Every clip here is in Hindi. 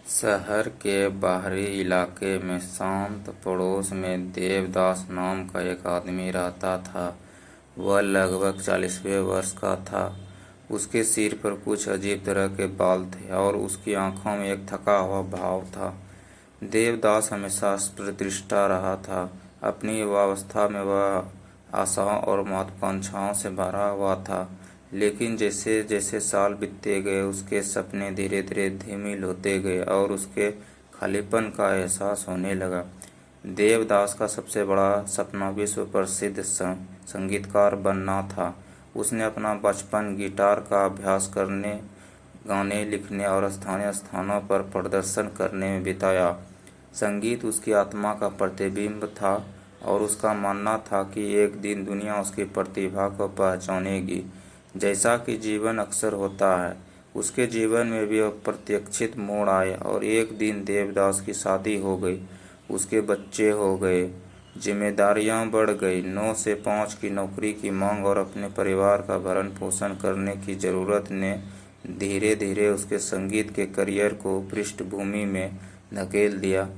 शहर के बाहरी इलाके में शांत पड़ोस में देवदास नाम का एक आदमी रहता था। वह लगभग 40वें वर्ष का था। उसके सिर पर कुछ अजीब तरह के बाल थे और उसकी आंखों में एक थका हुआ भाव था। देवदास हमेशा प्रतिष्ठा रहा था। अपनी युवावस्था में वह आशाओं और महत्वाकांक्षाओं से भरा हुआ था, लेकिन जैसे जैसे साल बीतते गए उसके सपने धीरे धीरे धूमिल होते गए और उसके खालीपन का एहसास होने लगा। देवदास का सबसे बड़ा सपना विश्व प्रसिद्ध संगीतकार बनना था। उसने अपना बचपन गिटार का अभ्यास करने, गाने लिखने और स्थानीय स्थानों पर प्रदर्शन करने में बिताया। संगीत उसकी आत्मा का प्रतिबिंब था और उसका मानना था कि एक दिन दुनिया उसकी प्रतिभा को पहचानेगी। जैसा कि जीवन अक्सर होता है, उसके जीवन में भी अप्रत्याशित मोड़ आए और एक दिन देवदास की शादी हो गई। उसके बच्चे हो गए, जिम्मेदारियां बढ़ गई। 9 से 5 की नौकरी की मांग और अपने परिवार का भरण पोषण करने की ज़रूरत ने धीरे धीरे उसके संगीत के करियर को पृष्ठभूमि में धकेल दिया।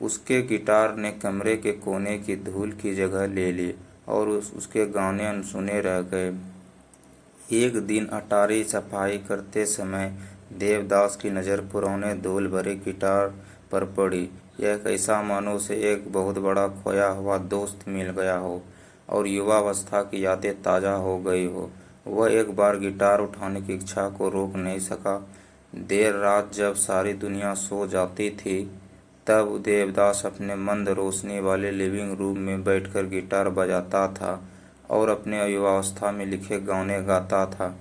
उसके गिटार ने कमरे के कोने की धूल की जगह ले ली और उसके गाने अनसुने रह गए। एक दिन अटारी सफाई करते समय देवदास की नज़र पुराने धूल भरे गिटार पर पड़ी। यह ऐसा मानो उसे एक बहुत बड़ा खोया हुआ दोस्त मिल गया हो और युवावस्था की यादें ताज़ा हो गई हो। वह एक बार गिटार उठाने की इच्छा को रोक नहीं सका। देर रात जब सारी दुनिया सो जाती थी, तब देवदास अपने मंद रोशनी वाले लिविंग रूम में बैठकर गिटार बजाता था और अपने युवावस्था में लिखे गाने गाता था।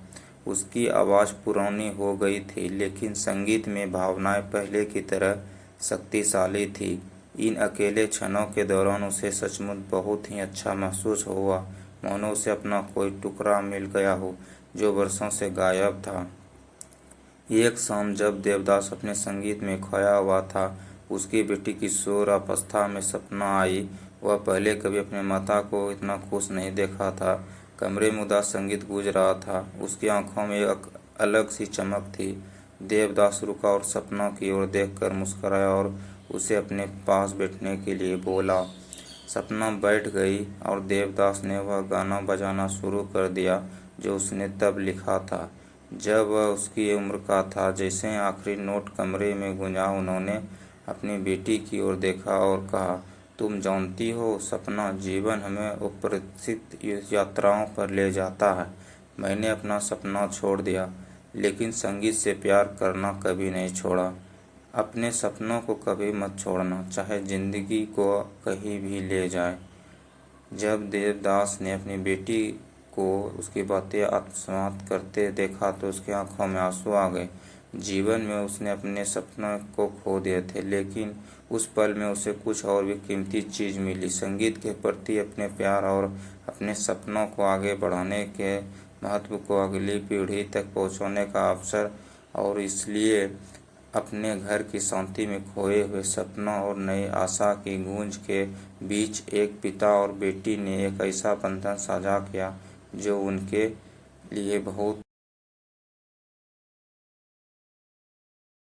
उसकी आवाज़ पुरानी हो गई थी, लेकिन संगीत में भावनाएं पहले की तरह शक्तिशाली थी। इन अकेले क्षणों के दौरान उसे सचमुच बहुत ही अच्छा महसूस हुआ, मानो उसे अपना कोई टुकड़ा मिल गया हो जो वर्षों से गायब था। एक शाम जब देवदास अपने संगीत में खोया हुआ था, उसकी बेटी किशोर अवस्था में सपना आई। वह पहले कभी अपने माता को इतना खुश नहीं देखा था। कमरे में उदास संगीत गूंज रहा था, उसकी आंखों में एक अलग सी चमक थी। देवदास रुका और सपना की ओर देखकर मुस्कुराया और उसे अपने पास बैठने के लिए बोला। सपना बैठ गई और देवदास ने वह गाना बजाना शुरू कर दिया जो उसने तब लिखा था, जब वह उसकी उम्र का था। जैसे आखिरी नोट कमरे में गूंजा, उन्होंने अपनी बेटी की ओर देखा और कहा, तुम जानती हो सपना, जीवन हमें अप्रत्याशित यात्राओं पर ले जाता है। मैंने अपना सपना छोड़ दिया, लेकिन संगीत से प्यार करना कभी नहीं छोड़ा। अपने सपनों को कभी मत छोड़ना, चाहे जिंदगी को कहीं भी ले जाए। जब देवदास ने अपनी बेटी को उसकी बातें आत्मसात करते देखा तो उसकी आंखों में आंसू आ गए। जीवन में उसने अपने सपनों को खो दिए थे, लेकिन उस पल में उसे कुछ और भी कीमती चीज़ मिली, संगीत के प्रति अपने प्यार और अपने सपनों को आगे बढ़ाने के महत्व को अगली पीढ़ी तक पहुंचाने का अवसर। और इसलिए अपने घर की शांति में खोए हुए सपनों और नई आशा की गूंज के बीच एक पिता और बेटी ने एक ऐसा बंधन साझा किया जो उनके लिए बहुत